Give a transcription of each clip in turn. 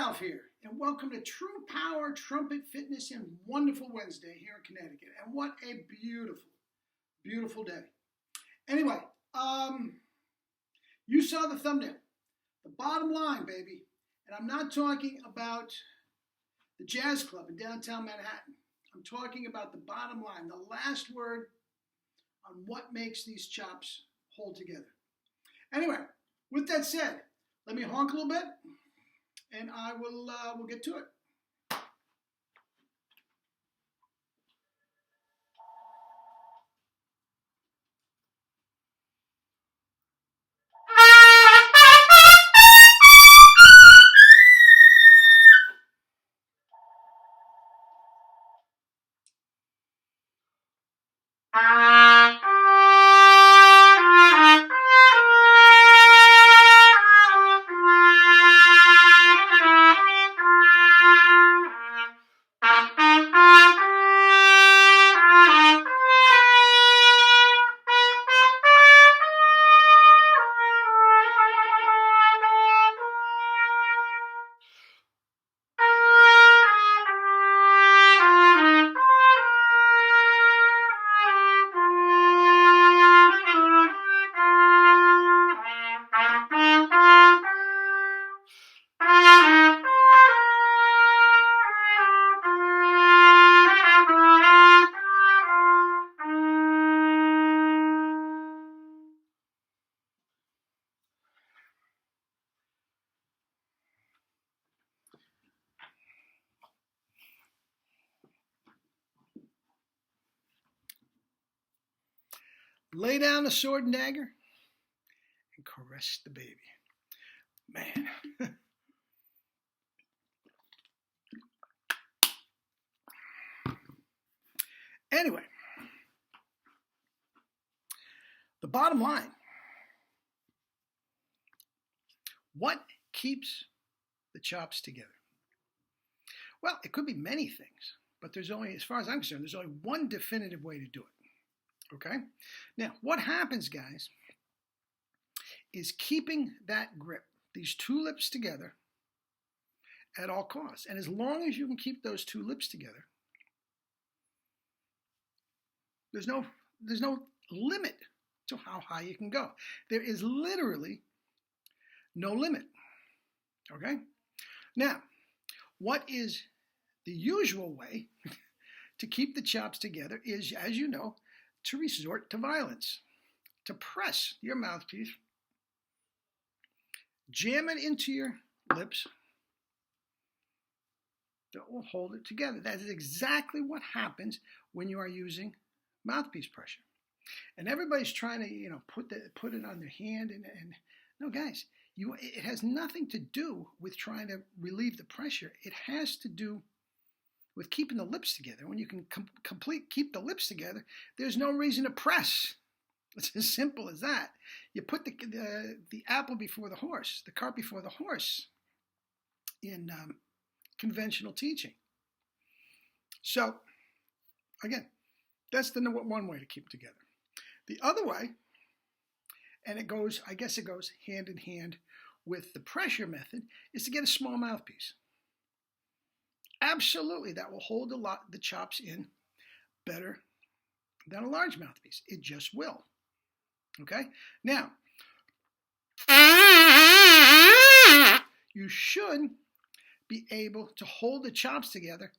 Ralph here, and welcome to True Power Trumpet Fitness and Wonderful Wednesday here in Connecticut. And what a beautiful, beautiful day. Anyway, you saw the thumbnail. The bottom line, baby, and I'm not talking about the Jazz Club in downtown Manhattan. I'm talking about the bottom line, the last word on what makes these chops hold together. Anyway, with that said, let me honk a little bit, and I will we'll get to it. Lay down the sword and dagger and caress the baby. Man. Anyway, the bottom line. What keeps the chops together? Well, it could be many things, but there's only, as far as I'm concerned, there's only one definitive way to do it. Okay? Now, what happens, guys, is keeping that grip, these two lips together at all costs. And as long as you can keep those two lips together, there's no limit to how high you can go. There is literally no limit. Okay? Now, what is the usual way to keep the chops together is, as you know, to resort to violence, to press your mouthpiece, jam it into your lips, that will hold it together. That is exactly what happens when you are using mouthpiece pressure. And everybody's trying to, put it on their hand, and no, guys, it has nothing to do with trying to relieve the pressure. It has to do with keeping the lips together. When you can keep the lips together, there's no reason to press. It's as simple as that. You put the apple before the horse, the cart before the horse in conventional teaching. So, again, that's the one way to keep it together. The other way, and I guess it goes hand in hand with the pressure method, is to get a small mouthpiece. Absolutely, that will hold the chops in better than a large mouthpiece. It just will. Okay? Now, you should be able to hold the chops together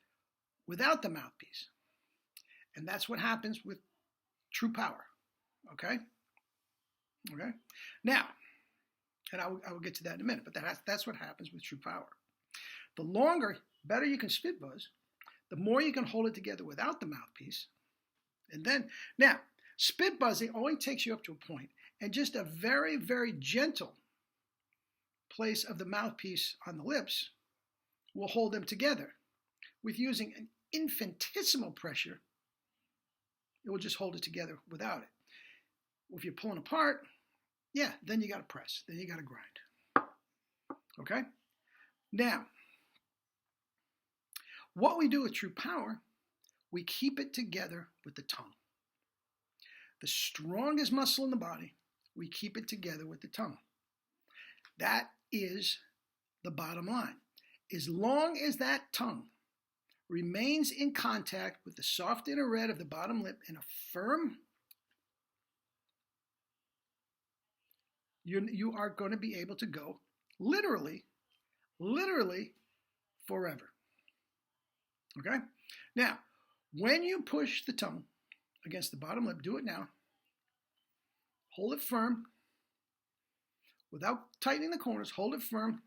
without the mouthpiece. And that's what happens with True Power. Okay? Okay? Now, and I will get to that in a minute, but that's what happens with True Power. The better you can spit buzz, the more you can hold it together without the mouthpiece. And then, now, spit buzzing only takes you up to a point, and just a very, very gentle place of the mouthpiece on the lips will hold them together. With using an infinitesimal pressure, it will just hold it together without it. If you're pulling apart, yeah, then you got to press. Then you got to grind. Okay? Now, what we do with True Power, we keep it together with the tongue. The strongest muscle in the body, we keep it together with the tongue. That is the bottom line. As long as that tongue remains in contact with the soft inner red of the bottom lip in a firm, you are going to be able to go literally forever. Okay? Now, when you push the tongue against the bottom lip, do it now. Hold it firm. Without tightening the corners, hold it firm.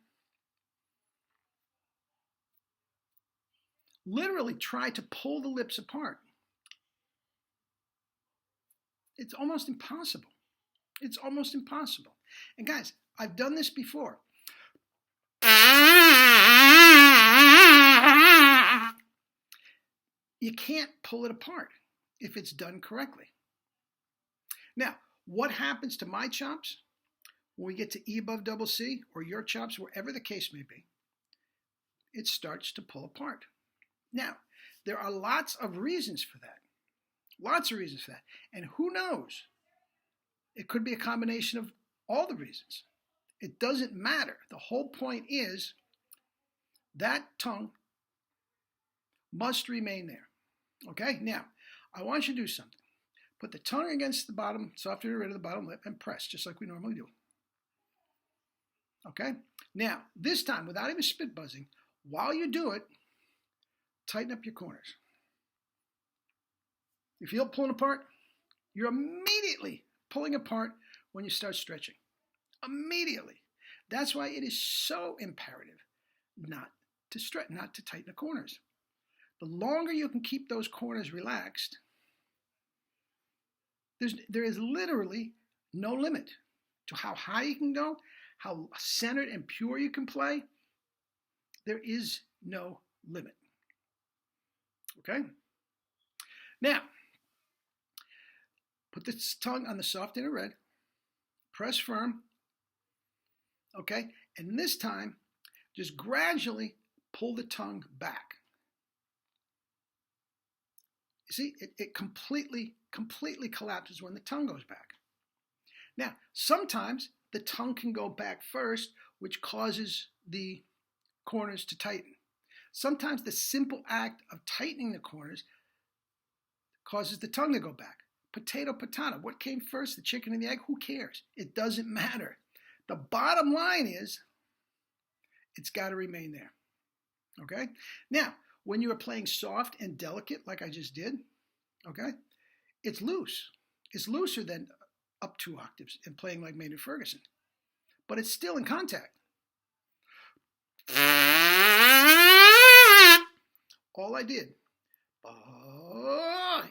Literally try to pull the lips apart. It's almost impossible. It's almost impossible. And guys, I've done this before. You can't pull it apart if it's done correctly. Now, what happens to my chops when we get to E above double C, or your chops, wherever the case may be? It starts to pull apart. Now, there are lots of reasons for that. Lots of reasons for that. And who knows? It could be a combination of all the reasons. It doesn't matter. The whole point is that tongue must remain there. Okay? Now, I want you to do something. Put the tongue against the bottom, soft inner red of the bottom lip, and press, just like we normally do. Okay? Now, this time, without even spit buzzing, while you do it, tighten up your corners. You feel it pulling apart? You're immediately pulling apart when you start stretching. Immediately. That's why it is so imperative not to stretch, not to tighten the corners. The longer you can keep those corners relaxed, there is literally no limit to how high you can go, how centered and pure you can play. There is no limit. Okay? Now, put the tongue on the soft inner red, press firm, okay? And this time, just gradually pull the tongue back. You see, it completely collapses when the tongue goes back. Now, sometimes the tongue can go back first, which causes the corners to tighten. Sometimes the simple act of tightening the corners causes the tongue to go back. Potato, what came first, the chicken and the egg? Who cares? It doesn't matter. The bottom line is, it's got to remain there. Okay? Now, when you are playing soft and delicate, like I just did, okay, it's loose. It's looser than up 2 octaves and playing like Maynard Ferguson. But it's still in contact. All I did,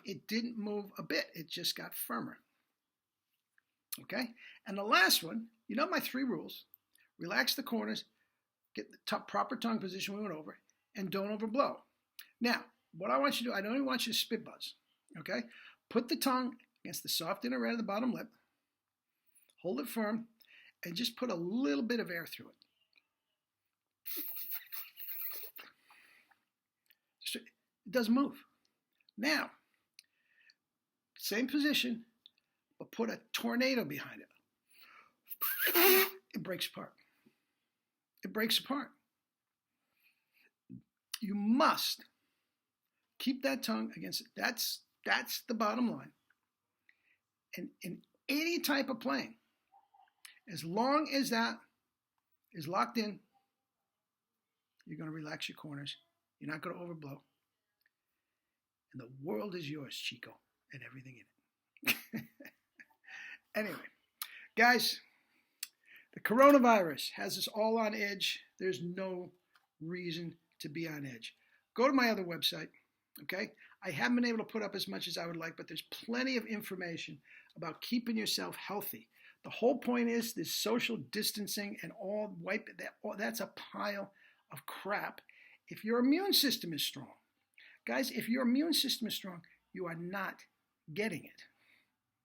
it didn't move a bit. It just got firmer. Okay? And the last one, you know my 3 rules. Relax the corners, get the proper tongue position we went over, and don't overblow. Now, what I want you to do, I don't even want you to spit buzz. Okay? Put the tongue against the soft inner red of the bottom lip, hold it firm, and just put a little bit of air through it. It doesn't move. Now, same position, but put a tornado behind it. It breaks apart. It breaks apart. You must keep that tongue against it. That's the bottom line. And in any type of playing, as long as that is locked in, you're going to relax your corners. You're not going to overblow. And the world is yours, Chico, and everything in it. Anyway, guys, the coronavirus has us all on edge. There's no reason to be on edge. Go to my other website, okay? I haven't been able to put up as much as I would like, but there's plenty of information about keeping yourself healthy. The whole point is this social distancing and that's a pile of crap. If your immune system is strong, guys, if your immune system is strong, you are not getting it.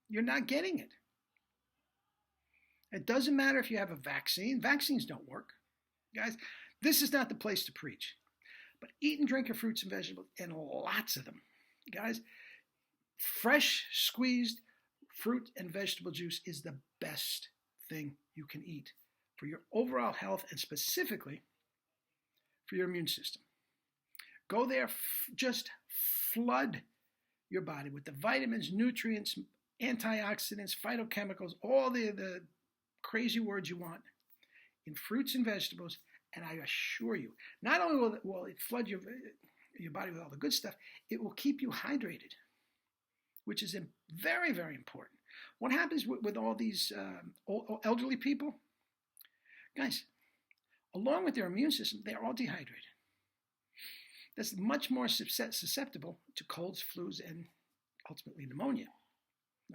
You're not getting it. It doesn't matter if you have a vaccine. Vaccines don't work. Guys, this is not the place to preach. But eat and drink your fruits and vegetables, and lots of them. Guys, fresh squeezed fruit and vegetable juice is the best thing you can eat for your overall health and specifically for your immune system. Go there, just flood your body with the vitamins, nutrients, antioxidants, phytochemicals, all the crazy words you want in fruits and vegetables. And I assure you, not only will it flood your body with all the good stuff, it will keep you hydrated, which is very, very important. What happens with all these elderly people? Guys, along with their immune system, they're all dehydrated. That's much more susceptible to colds, flus, and ultimately pneumonia.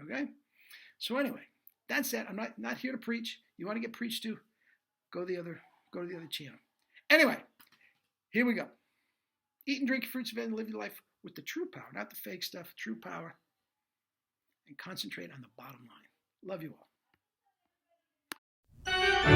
Okay? So anyway, that's it. I'm not here to preach. You want to get preached to, go to the other channel. Anyway, here we go. Eat and drink fruits and live your life with the true power, not the fake stuff, true power, and concentrate on the bottom line. Love you all.